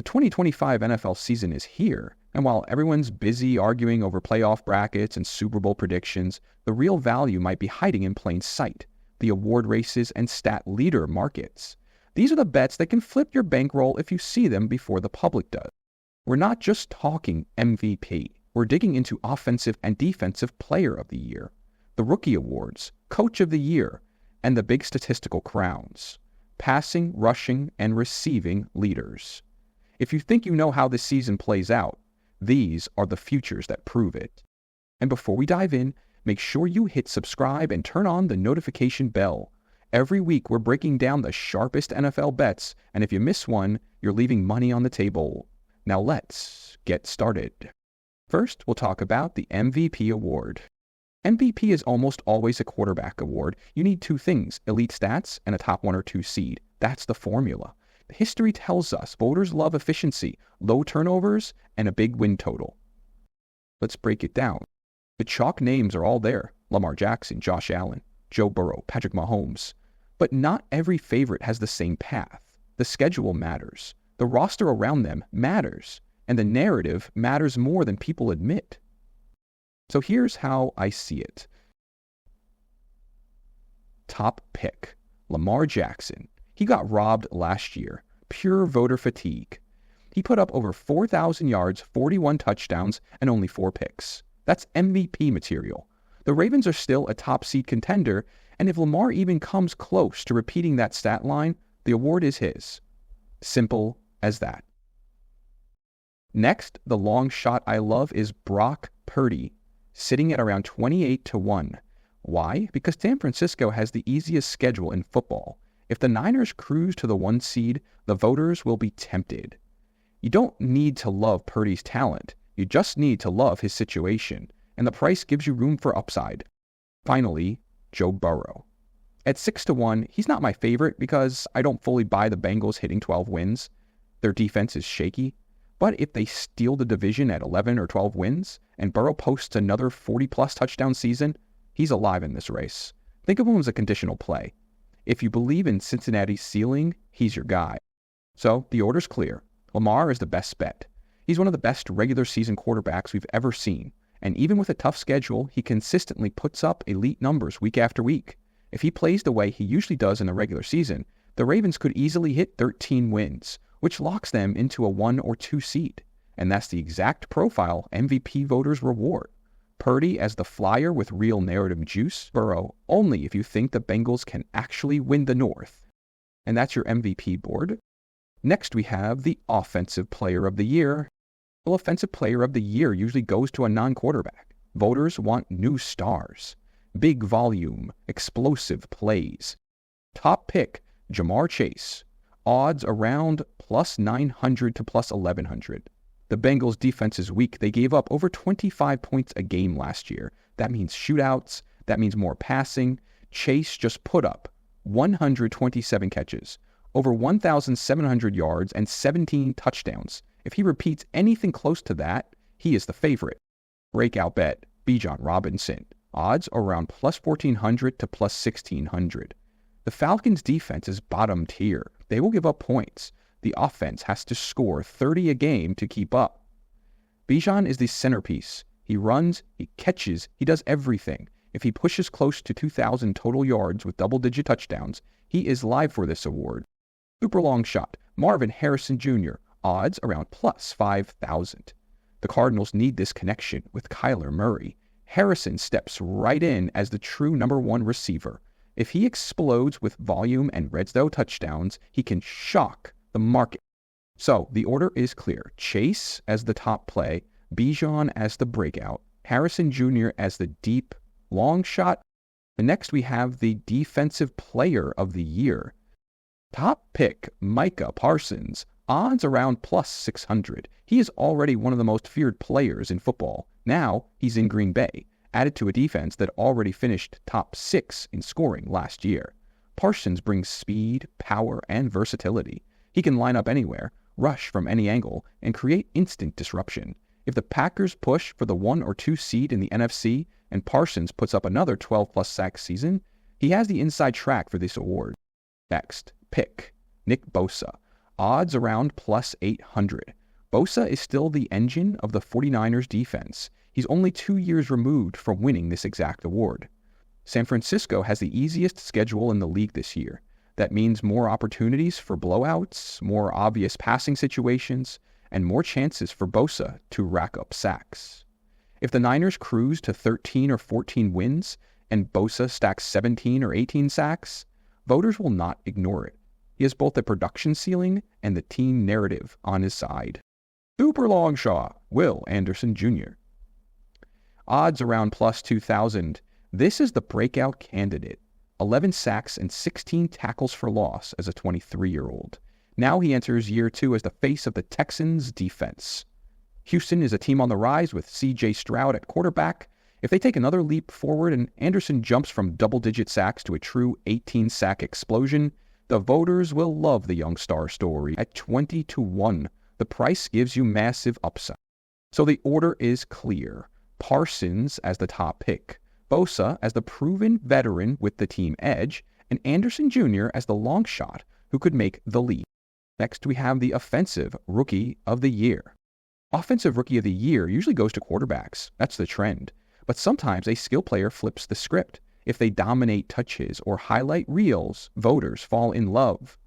The 2025 NFL season is here, and while everyone's busy arguing over playoff brackets and Super Bowl predictions, the real value might be hiding in plain sight: the award races and stat leader markets. These are the bets that can flip your bankroll if you see them before the public does. We're not just talking MVP. We're digging into Offensive and Defensive Player of the Year, the Rookie Awards, Coach of the Year, and the big statistical crowns: passing, rushing, and receiving leaders. If you think you know how this season plays out, these are the futures that prove it. And before we dive in, make sure you hit subscribe and turn on the notification bell. Every week we're breaking down the sharpest NFL bets, and if you miss one, you're leaving money on the table. Now let's get started. First, we'll talk about the MVP award. MVP is almost always a quarterback award. You need two things: elite stats and a top 1 or 2 seed. That's the formula. History tells us voters love efficiency, low turnovers, and a big win total. Let's break it down. The chalk names are all there: Lamar Jackson, Josh Allen, Joe Burrow, Patrick Mahomes. But not every favorite has the same path. The schedule matters. The roster around them matters. And the narrative matters more than people admit. So here's how I see it. Top pick: Lamar Jackson. He got robbed last year. Pure voter fatigue. He put up over 4,000 yards, 41 touchdowns, and only 4 picks. That's MVP material. The Ravens are still a top seed contender, and if Lamar even comes close to repeating that stat line, the award is his. Simple as that. Next, the long shot I love is Brock Purdy, sitting at around 28-1. Why? Because San Francisco has the easiest schedule in football. If the Niners cruise to the 1 seed, the voters will be tempted. You don't need to love Purdy's talent. You just need to love his situation, and the price gives you room for upside. Finally, Joe Burrow. At 6-1, he's not my favorite because I don't fully buy the Bengals hitting 12 wins. Their defense is shaky. But if they steal the division at 11 or 12 wins, and Burrow posts another 40-plus touchdown season, he's alive in this race. Think of him as a conditional play. If you believe in Cincinnati's ceiling, he's your guy. So the order's clear. Lamar is the best bet. He's one of the best regular season quarterbacks we've ever seen. And even with a tough schedule, he consistently puts up elite numbers week after week. If he plays the way he usually does in the regular season, the Ravens could easily hit 13 wins, which locks them into a 1 or 2 seed. And that's the exact profile MVP voters reward. Purdy as the flyer with real narrative juice. Burrow only if you think the Bengals can actually win the North. And that's your MVP board. Next we have the Offensive Player of the Year. Well, Offensive Player of the Year usually goes to a non-quarterback. Voters want new stars. Big volume, explosive plays. Top pick: Jamar Chase. Odds around plus 900 to plus 1,100. The Bengals' defense is weak. They gave up over 25 points a game last year. That means shootouts. That means more passing. Chase just put up 127 catches, over 1,700 yards, and 17 touchdowns. If he repeats anything close to that, he is the favorite. Breakout bet: Bijan Robinson. Odds around plus 1,400 to plus 1,600. The Falcons' defense is bottom tier. They will give up points. The offense has to score 30 a game to keep up. Bijan is the centerpiece. He runs, he catches, he does everything. If he pushes close to 2,000 total yards with double-digit touchdowns, he is live for this award. Super long shot: Marvin Harrison Jr. Odds around plus 5,000. The Cardinals need this connection with Kyler Murray. Harrison steps right in as the true number 1 receiver. If he explodes with volume and red zone touchdowns, he can shock the market. So the order is clear: Chase as the top play, Bijan as the breakout, Harrison Jr. as the deep long shot. And next we have the Defensive Player of the Year. Top pick: Micah Parsons. Odds around plus 600. He is already one of the most feared players in football. Now he's in Green Bay, added to a defense that already finished top 6 in scoring last year. Parsons brings speed, power, and versatility. He can line up anywhere, rush from any angle, and create instant disruption. If the Packers push for the 1 or 2 seed in the NFC, and Parsons puts up another 12-plus sack season, he has the inside track for this award. Next, pick: Nick Bosa. odds around plus 800. Bosa is still the engine of the 49ers defense. He's only 2 years removed from winning this exact award. San Francisco has the easiest schedule in the league this year. That means more opportunities for blowouts, more obvious passing situations, and more chances for Bosa to rack up sacks. If the Niners cruise to 13 or 14 wins and Bosa stacks 17 or 18 sacks, voters will not ignore it. He has both the production ceiling and the team narrative on his side. Super long shot, Will Anderson Jr. Odds around plus 2,000. This is the breakout candidate. 11 sacks and 16 tackles for loss as a 23-year-old. Now he enters year 2 as the face of the Texans' defense. Houston is a team on the rise with C.J. Stroud at quarterback. If they take another leap forward and Anderson jumps from double-digit sacks to a true 18-sack explosion, the voters will love the young star story. At 20-1, the price gives you massive upside. So the order is clear. Parsons as the top pick, Bosa as the proven veteran with the team edge, and Anderson Jr. as the long shot who could make the leap. Next, we have the Offensive Rookie of the Year. Offensive Rookie of the Year usually goes to quarterbacks. That's the trend. But sometimes a skill player flips the script. If they dominate touches or highlight reels, voters fall in love.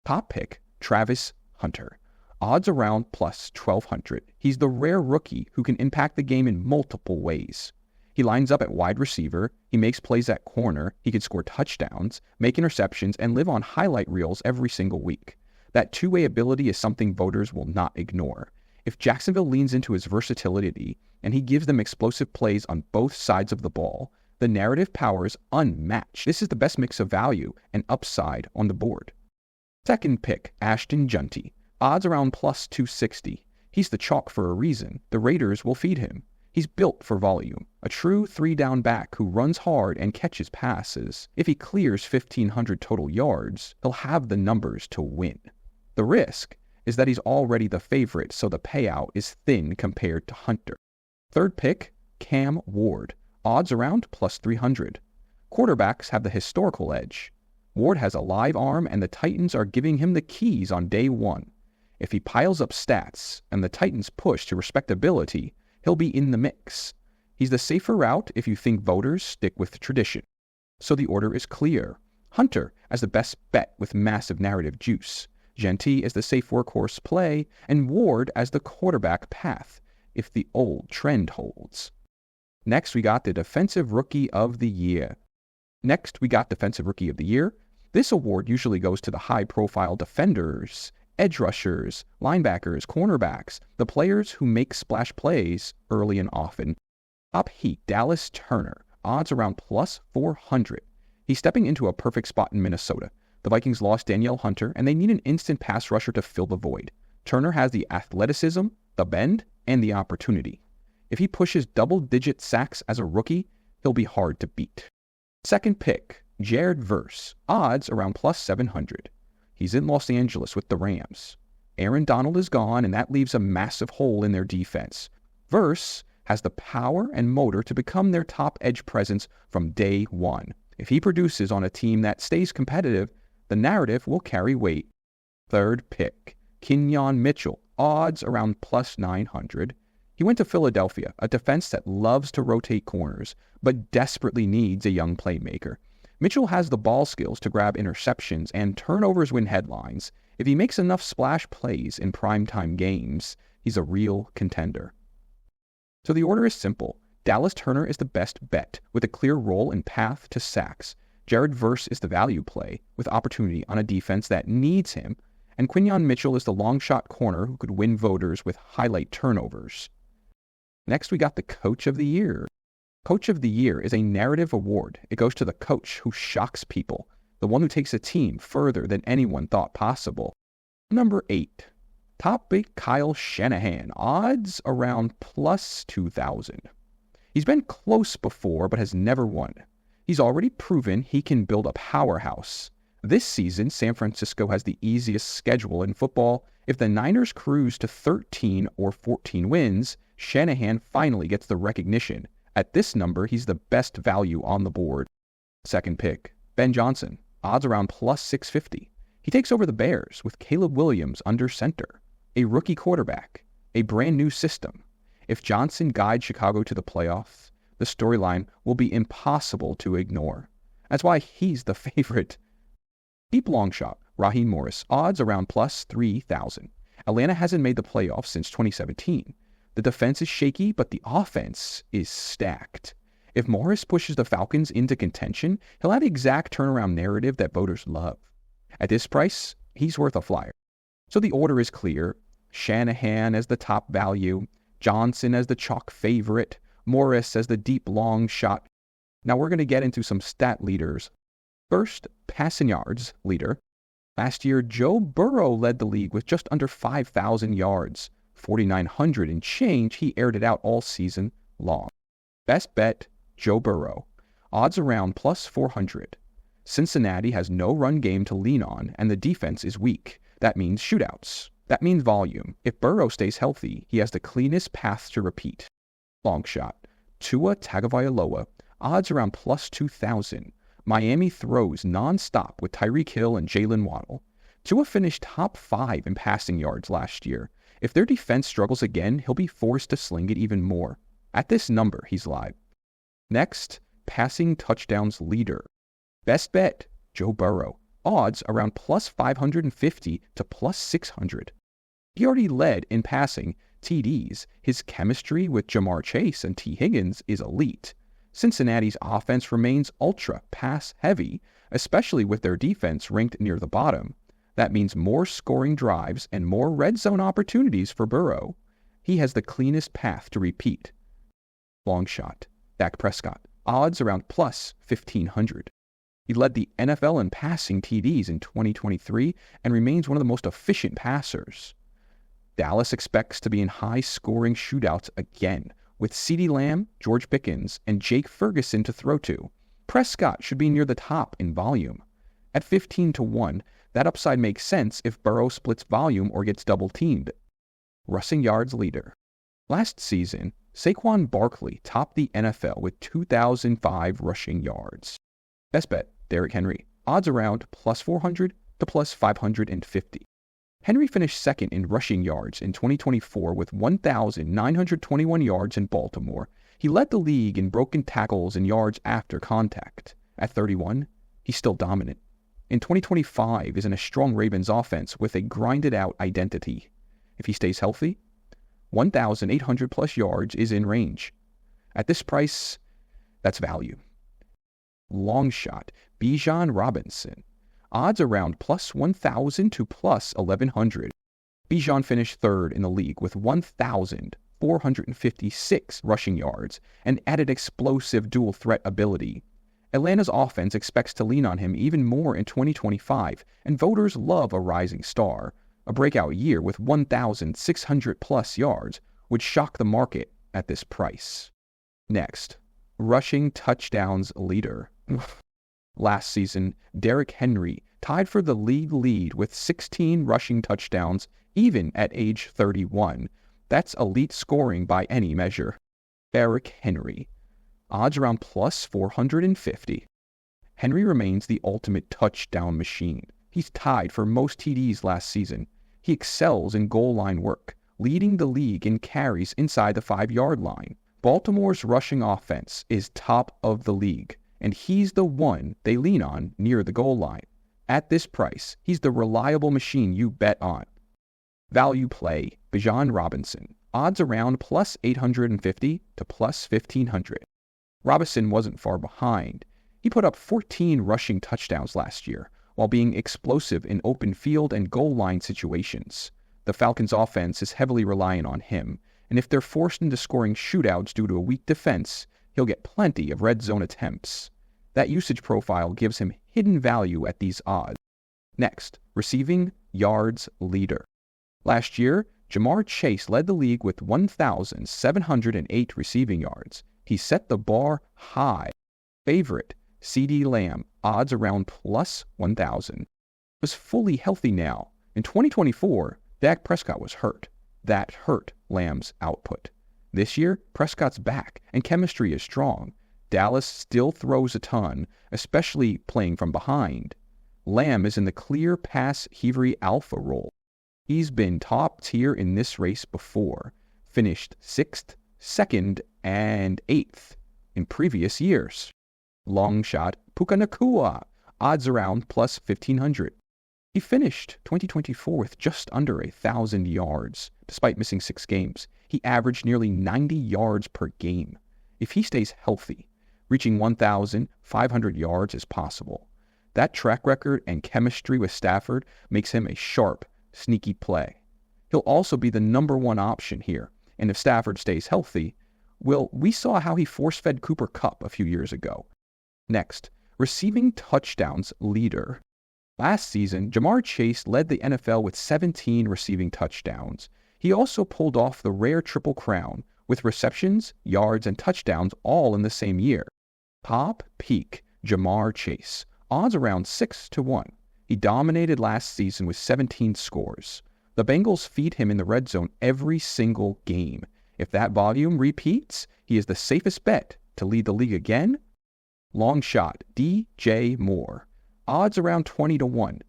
Top pick, Travis Hunter. Odds around plus 1,200. He's the rare rookie who can impact the game in multiple ways. He lines up at wide receiver, he makes plays at corner, he can score touchdowns, make interceptions, and live on highlight reels every single week. That two-way ability is something voters will not ignore. If Jacksonville leans into his versatility and he gives them explosive plays on both sides of the ball, the narrative power is unmatched. This is the best mix of value and upside on the board. Second pick, Ashton Junty. Odds around plus 260. He's the chalk for a reason. The Raiders will feed him. He's built for volume, a true 3-down back who runs hard and catches passes. If he clears 1,500 total yards, he'll have the numbers to win. The risk is that he's already the favorite, so the payout is thin compared to Hunter. Third pick, Cam Ward. Odds around plus 300. Quarterbacks have the historical edge. Ward has a live arm, and the Titans are giving him the keys on day one. If he piles up stats and the Titans push to respectability, he'll be in the mix. He's the safer route if you think voters stick with tradition. So the order is clear. Hunter as the best bet with massive narrative juice. Genty as the safe workhorse play, and Ward as the quarterback path, if the old trend holds. Next, we got the Defensive Rookie of the Year. This award usually goes to the high-profile defenders, edge rushers, linebackers, cornerbacks, the players who make splash plays early and often. Top heat, Dallas Turner, odds around plus 400. He's stepping into a perfect spot in Minnesota. The Vikings lost Danielle Hunter, and they need an instant pass rusher to fill the void. Turner has the athleticism, the bend, and the opportunity. If he pushes double-digit sacks as a rookie, he'll be hard to beat. Second pick, Jared Verse, odds around plus 700. He's in Los Angeles with the Rams. Aaron Donald is gone, and that leaves a massive hole in their defense. Verse has the power and motor to become their top edge presence from day one. If he produces on a team that stays competitive, the narrative will carry weight. Third pick, Kenyon Mitchell, odds around plus 900. He went to Philadelphia, a defense that loves to rotate corners, but desperately needs a young playmaker. Mitchell has the ball skills to grab interceptions, and turnovers win headlines. If he makes enough splash plays in primetime games, he's a real contender. So the order is simple. Dallas Turner is the best bet, with a clear role and path to sacks. Jared Verse is the value play, with opportunity on a defense that needs him. And Quinyon Mitchell is the long shot corner who could win voters with highlight turnovers. Next, we got the Coach of the Year. Coach of the Year is a narrative award. It goes to the coach who shocks people, the one who takes a team further than anyone thought possible. Number 8. Top pick Kyle Shanahan, odds around plus 2,000. He's been close before, but has never won. He's already proven he can build a powerhouse. This season, San Francisco has the easiest schedule in football. If the Niners cruise to 13 or 14 wins, Shanahan finally gets the recognition. At this number, he's the best value on the board. Second pick, Ben Johnson, odds around plus 650. He takes over the Bears with Caleb Williams under center, a rookie quarterback, a brand new system. If Johnson guides Chicago to the playoffs, the storyline will be impossible to ignore. That's why he's the favorite. Deep long shot, Raheem Morris, odds around plus 3,000. Atlanta hasn't made the playoffs since 2017. The defense is shaky, but the offense is stacked. If Morris pushes the Falcons into contention, he'll have the exact turnaround narrative that voters love. At this price, he's worth a flyer. So the order is clear. Shanahan as the top value, Johnson as the chalk favorite, Morris as the deep long shot. Now we're going to get into some stat leaders. First, passing yards leader. Last year, Joe Burrow led the league with just under 5,000 yards. 4,900 and change, he aired it out all season long. Best bet, Joe Burrow. Odds around plus 400. Cincinnati has no run game to lean on, and the defense is weak. That means shootouts. That means volume. If Burrow stays healthy, he has the cleanest path to repeat. Long shot. Tua Tagovailoa. Odds around plus 2,000. Miami throws non-stop with Tyreek Hill and Jalen Waddle. Tua finished top 5 in passing yards last year. If their defense struggles again, he'll be forced to sling it even more. At this number, he's live. Next, passing touchdowns leader. Best bet, Joe Burrow. Odds around plus 550 to plus 600. He already led in passing TDs. His chemistry with Jamar Chase and T. Higgins is elite. Cincinnati's offense remains ultra pass-heavy, especially with their defense ranked near the bottom. That means more scoring drives and more red zone opportunities for Burrow. He has the cleanest path to repeat. Long shot. Dak Prescott. Odds around plus 1,500. He led the NFL in passing TDs in 2023 and remains one of the most efficient passers. Dallas expects to be in high-scoring shootouts again, with CeeDee Lamb, George Pickens, and Jake Ferguson to throw to. Prescott should be near the top in volume. At 15-1, that upside makes sense if Burrow splits volume or gets double-teamed. Rushing yards leader. Last season, Saquon Barkley topped the NFL with 2,005 rushing yards. Best bet, Derrick Henry. Odds around plus 400 to plus 550. Henry finished second in rushing yards in 2024 with 1,921 yards in Baltimore. He led the league in broken tackles and yards after contact. At 31, he's still dominant. In 2025 is in a strong Ravens offense with a grinded-out identity. If he stays healthy, 1,800 plus yards is in range. At this price, that's value. Long shot, Bijan Robinson. Odds around plus 1,000 to plus 1,100. Bijan finished third in the league with 1,456 rushing yards and added explosive dual threat ability. Atlanta's offense expects to lean on him even more in 2025, and voters love a rising star. A breakout year with 1,600 plus yards would shock the market at this price. Next, rushing touchdowns leader. Last season, Derrick Henry tied for the league lead with 16 rushing touchdowns, even at age 31. That's elite scoring by any measure. Derrick Henry. Odds around plus 450. Henry remains the ultimate touchdown machine. He's tied for most TDs last season. He excels in goal line work, leading the league in carries inside the 5-yard line. Baltimore's rushing offense is top of the league, and he's the one they lean on near the goal line. At this price, he's the reliable machine you bet on. Value play, Bijan Robinson. Odds around plus 850 to plus 1,500. Robinson wasn't far behind. He put up 14 rushing touchdowns last year, while being explosive in open field and goal line situations. The Falcons' offense is heavily reliant on him, and if they're forced into scoring shootouts due to a weak defense, he'll get plenty of red zone attempts. That usage profile gives him hidden value at these odds. Next, receiving yards leader. Last year, Jamar Chase led the league with 1,708 receiving yards. He set the bar high. Favorite, CeeDee Lamb, odds around plus 1,000. Was fully healthy now. In 2024, Dak Prescott was hurt. That hurt Lamb's output. This year, Prescott's back, and chemistry is strong. Dallas still throws a ton, especially playing from behind. Lamb is in the clear pass Hevery Alpha role. He's been top tier in this race before, finished 6th, 2nd, and 8th in previous years. Long shot Puka Nakua, odds around plus 1,500. He finished 2024 with just under 1,000 yards, despite missing 6 games. He averaged nearly 90 yards per game. If he stays healthy, reaching 1,500 yards is possible. That track record and chemistry with Stafford makes him a sharp, sneaky play. He'll also be the number 1 option here, and if Stafford stays healthy, well, we saw how he force-fed Cooper Kupp a few years ago. Next, receiving touchdowns leader. Last season, Jamar Chase led the NFL with 17 receiving touchdowns. He also pulled off the rare Triple Crown, with receptions, yards, and touchdowns all in the same year. Top peak Jamar Chase, odds around 6-1. He dominated last season with 17 scores. The Bengals feed him in the red zone every single game. If that volume repeats, he is the safest bet to lead the league again. Long shot DJ Moore, odds around 20-1.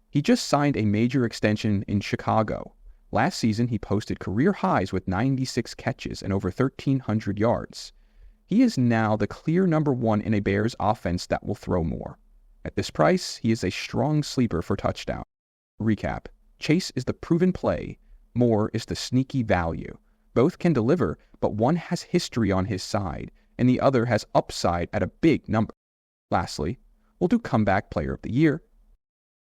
He just signed a major extension in Chicago. Last season, he posted career highs with 96 catches and over 1,300 yards. He is now the clear number 1 in a Bears offense that will throw more. At this price, he is a strong sleeper for touchdown. Recap: Chase is the proven play, Moore is the sneaky value. Both can deliver, but one has history on his side, and the other has upside at a big number. Lastly, we'll do comeback player of the year.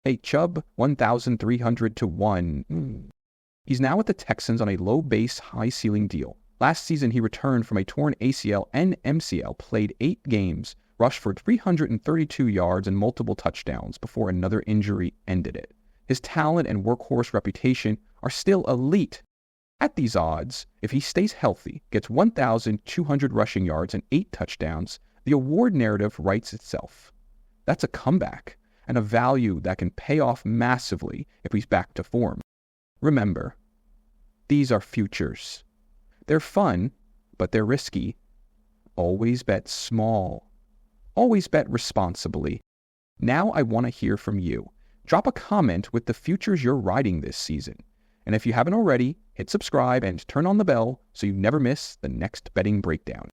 Hey, Chubb, 1,300-1. He's now with the Texans on a low base, high ceiling deal. Last season, he returned from a torn ACL and MCL, played 8 games, rushed for 332 yards and multiple touchdowns before another injury ended it. His talent and workhorse reputation are still elite. At these odds, if he stays healthy, gets 1,200 rushing yards and 8 touchdowns, the award narrative writes itself. That's a comeback, and a value that can pay off massively if he's back to form. Remember, these are futures. They're fun, but they're risky. Always bet small. Always bet responsibly. Now I want to hear from you. Drop a comment with the futures you're riding this season. And if you haven't already, hit subscribe and turn on the bell so you never miss the next betting breakdown.